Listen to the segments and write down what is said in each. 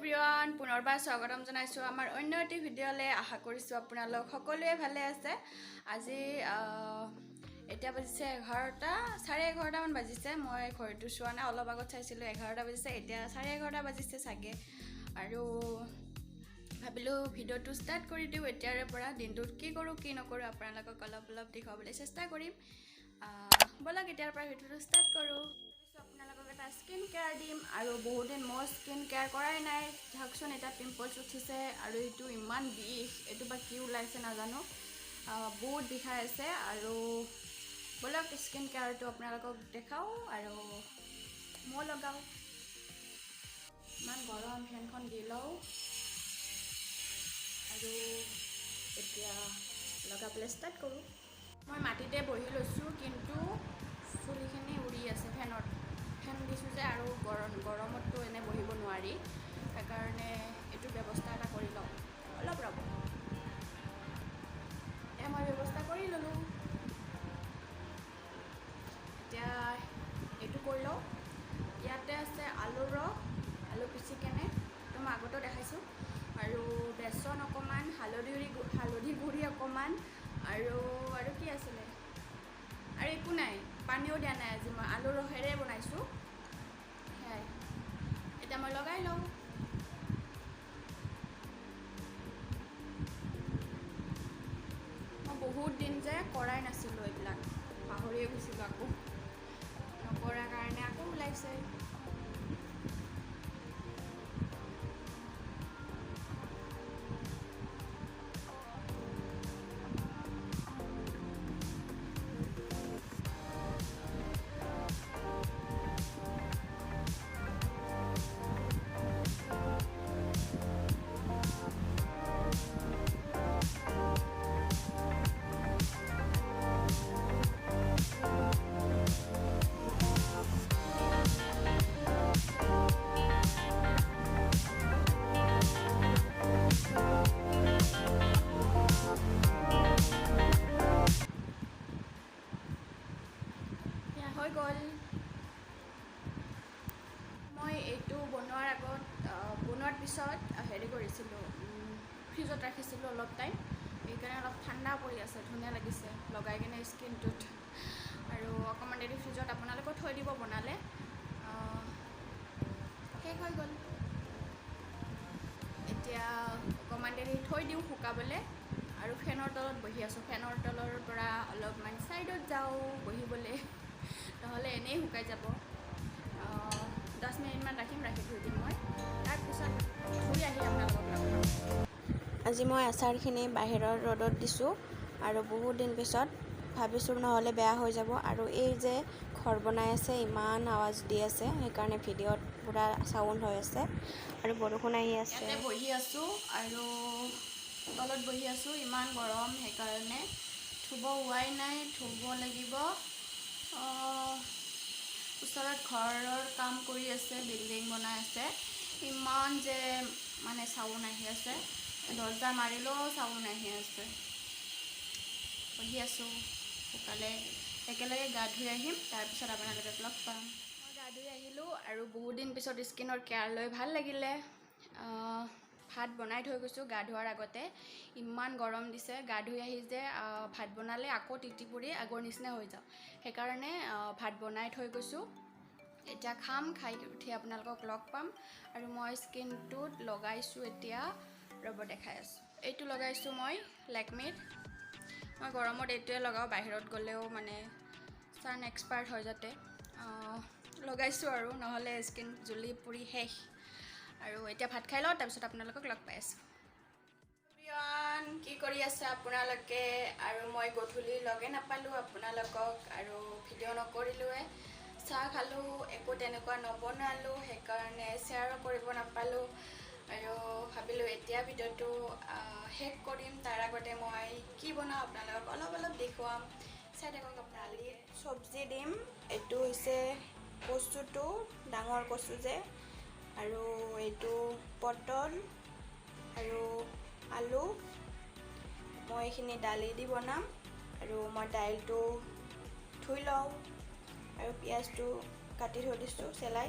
Everyone পুনৰবাৰ স্বাগতম জনাইছো আমাৰ অন্য এটি ভিডিঅ'লে আশা কৰিছো আপোনালোক সকলোৱে ভালে আছে আজি এতিয়া বাজিছে 11টা 11:30 মান বাজিছে মই ঘৰটো চোৱা নাই অলপ আগত চাইছিলো 11টা বাজিছে এতিয়া 11:30 বাজিছে সাগে আৰু ভাবিলো ভিডিঅ'টো ষ্টাৰ্ট কৰি দিও এতিয়াৰে পৰা দিনটোত কি কৰো কি নকৰো আপোনালোকক অলপ দেখাবলৈ চেষ্টা কৰিম বলক এতিয়াৰ পৰা ভিডিঅ'টো ষ্টাৰ্ট কৰো আপোনালোকক এটা স্কিন কেয়াৰ দিম আৰু বহুত দিন মই স্কিন কেয়াৰ কৰাই নাই ধাকচোন এটা পিম্পলছ উঠিছে আৰু এইটো ইমান বিষ এইটো বা কি ওলাইছে নাজানো বহুত বিষাই আছে আৰু বলক স্কিন কেয়াৰটো আপোনালোকক দেখাও আৰু মই লগাও ইমান গৰম ফেনখন দি লওঁ আৰু এতিয়া লগাবলৈ ষ্টাৰ্ট কৰোঁ মই মাটিতে বহি লৈছোঁ কিন্তু চুলিখিনি উৰি আছে ফেন দিছোঁ যে আৰু গৰমততো এনে বহিব নোৱাৰি সেইকাৰণে এইটো ব্যৱস্থা এটা কৰি লওঁ অলপ ৰ'ব মই ব্যৱস্থা কৰি ল'লোঁ এতিয়া এইটো কৰি লওঁ ইয়াতে আছে আলুৰ ৰস আলু পিচি কেনে তো মই আগতো দেখাইছোঁ আৰু বেচন অকণমান হালধি গুড়ি অকণমান আৰু কি আছিলে আৰু একো নাই পানীও দিয়া নাই আজি মই আলুৰ ৰসেৰে বনাইছোঁ সেয়াই এতিয়া মই লগাই লওঁ মই বহুত দিন যে কৰাই নাছিলোঁ এইবিলাক পাহৰিয়ে গৈছিলোঁ আকৌ নকৰাৰ কাৰণে আকৌ ওলাইছে হৈ গ'ল মই এইটো বনোৱাৰ পিছত হেৰি কৰিছিলোঁ ফ্ৰিজত ৰাখিছিলোঁ অলপ টাইম সেইকাৰণে অলপ ঠাণ্ডা পৰি আছে ধুনীয়া লাগিছে লগাই কিনে স্কিনটোত আৰু অকণমান দেৰি ফ্ৰিজত আপোনালোকেও থৈ দিব বনালে শেষ হৈ গ'ল এতিয়া অকণমান দেৰি থৈ দিওঁ শুকাবলৈ আৰু ফেনৰ তলত বহি আছোঁ ফেনৰ তলৰ পৰা অলপমান ছাইডত যাওঁ বহিবলৈ নহ'লে এনেই শুকাই যাব 10 মিনিটমান ৰাখি থৈ দিম মই তাৰপিছত ধুই আহি আপোনালোকক লগ পাম আজি মই আচাৰখিনি বাহিৰৰ ৰ'দত দিছোঁ আৰু বহুত দিন পিছত ভাবিছোঁ নহ'লে বেয়া হৈ যাব আৰু এই যে ঘৰ বনাই আছে ইমান আৱাজ দি আছে সেইকাৰণে ভিডিঅ'ত পূৰা চাউণ্ড হৈ আছে আৰু বৰষুণ আহি আছে ইয়াতে বহি আছোঁ আৰু তলত বহি আছোঁ ইমান গৰম সেইকাৰণে ধুব হোৱাই নাই ধুব লাগিব ওচৰত ঘৰৰ কাম কৰি আছে বিল্ডিং বনাই আছে ইমান যে মানে চাউণ্ড আহি আছে দৰ্জা মাৰিলেও চাউণ্ড আহি আছে বহি আছোঁ শুকালে একেলগে গা ধুই আহিম তাৰপিছত আপোনালোকক লগ পাম মই গা ধুই আহিলোঁ আৰু বহুত দিন পিছত স্কিনৰ কেয়াৰ লৈ ভাল লাগিলে ভাত বনাই থৈ গৈছোঁ গা ধোৱাৰ আগতে ইমান গৰম দিছে গা ধুই আহি যে ভাত বনালে আকৌ তিতি পৰি আগৰ নিচিনা হৈ যাওঁ সেইকাৰণে ভাত বনাই থৈ গৈছোঁ এতিয়া খাম খাই উঠি আপোনালোকক লগ পাম আৰু মই স্কিনটোত লগাইছোঁ এতিয়া ৰ'ব দেখাই আছোঁ এইটো লগাইছোঁ মই লেকমিৰ মই গৰমত এইটোৱে লগাওঁ বাহিৰত গ'লেও মানে ছান এক্সপাৰ্ট হয় যাতে লগাইছোঁ আৰু নহ'লে স্কিন জ্বলি পুৰি শেষ আৰু এতিয়া ভাত খাই লওঁ তাৰপিছত আপোনালোকক লগ পাই আছোঁ কি কৰি আছে আপোনালোকে আৰু মই গধূলি লগে নাপালোঁ আপোনালোকক আৰু ভিডিঅ' নকৰিলোৱে চাহ খালোঁ একো তেনেকুৱা নবনালোঁ সেইকাৰণে শ্বেয়াৰো কৰিব নাপালোঁ আৰু ভাবিলোঁ এতিয়া ভিডিঅ'টো শেষ কৰিম তাৰ আগতে মই কি বনাওঁ আপোনালোকক অলপ দেখুৱাম চাই থাকক আপোনালোকে চব্জি দিম এইটো হৈছে কচুটো ডাঙৰ কচু যে আৰু এইটো পটল আৰু আলু মই এইখিনি দালি দি বনাম আৰু মই দাইলটো ধুই লওঁ আৰু পিঁয়াজটো কাটি থৈ দিছোঁ চেলাই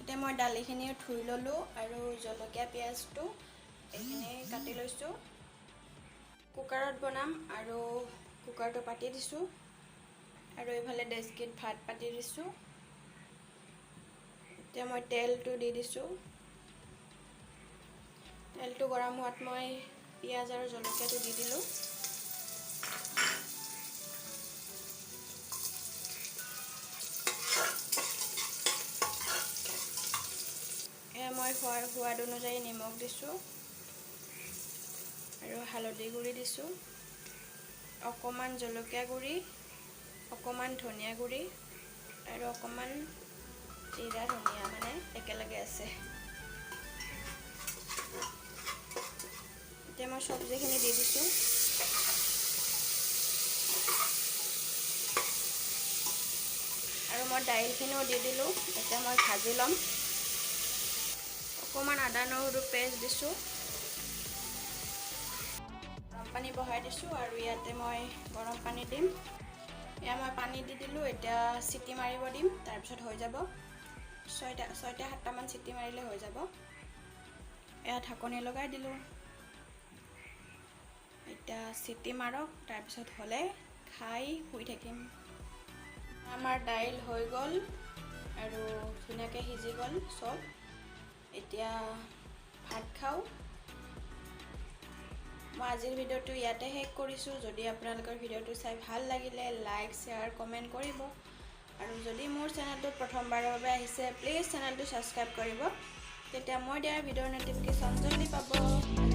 এতিয়া মই দালিখিনি ধুই ল'লোঁ আৰু জলকীয়া পিঁয়াজটো এইখিনি কাটি লৈছোঁ। কুকাৰত বনাম আৰু কুকাৰটো পাতি দিছোঁ আৰু এইফালে ডেচকিত ভাত পাতি দিছোঁ। এতিয়া মই তেলটো দি দিছোঁ। তেলটো গৰম হোৱাত মই পিঁয়াজ আৰু জলকীয়াটো দি দিলোঁ। মই সোৱাদ অনুযায়ী নিমখ দিছোঁ আৰু হালধি গুড়ি দিছোঁ, অকণমান জলকীয়া গুড়ি, অকণমান ধনিয়া গুড়ি আৰু অকণমান জিৰা ধনিয়া মানে একেলগে আছে। এতিয়া মই চব্জিখিনি দি দিছোঁ। আৰু মই দাইলখিনিও দি দিলোঁ। এতিয়া মই ভাজি ল'ম। অকণমান আদা নহৰু পেষ্ট দিছোঁ। গৰম পানী বহাই দিছোঁ আৰু ইয়াতে মই গৰম পানী দিম। এয়া মই পানী দি দিলোঁ। এতিয়া চিটি মাৰিব দিম, তাৰপিছত হৈ যাব। 6-7মান চিটি মাৰিলে হৈ যাব। এয়া ঢাকনি লগাই দিলোঁ। এতিয়া চিটি মাৰক, তাৰপিছত হ'লে খাই শুই থাকিম। আমাৰ দাইল হৈ গ'ল আৰু ধুনীয়াকৈ সিজি গ'ল চব। এতিয়া ভাত খাওঁ। মই আজিৰ ভিডিঅ'টো ইয়াতে শেষ কৰিছোঁ। যদি আপোনালোকৰ ভিডিঅ'টো চাই ভাল লাগিলে লাইক, শ্বেয়াৰ, কমেণ্ট কৰিব আৰু যদি মোৰ চেনেলটোত প্ৰথমবাৰৰ বাবে আহিছে প্লিজ চেনেলটো ছাবস্ক্ৰাইব কৰিব। তেতিয়া মই দিয়া ভিডিঅ'ৰ ন'টিফিকেশ্যন জলদি পাব।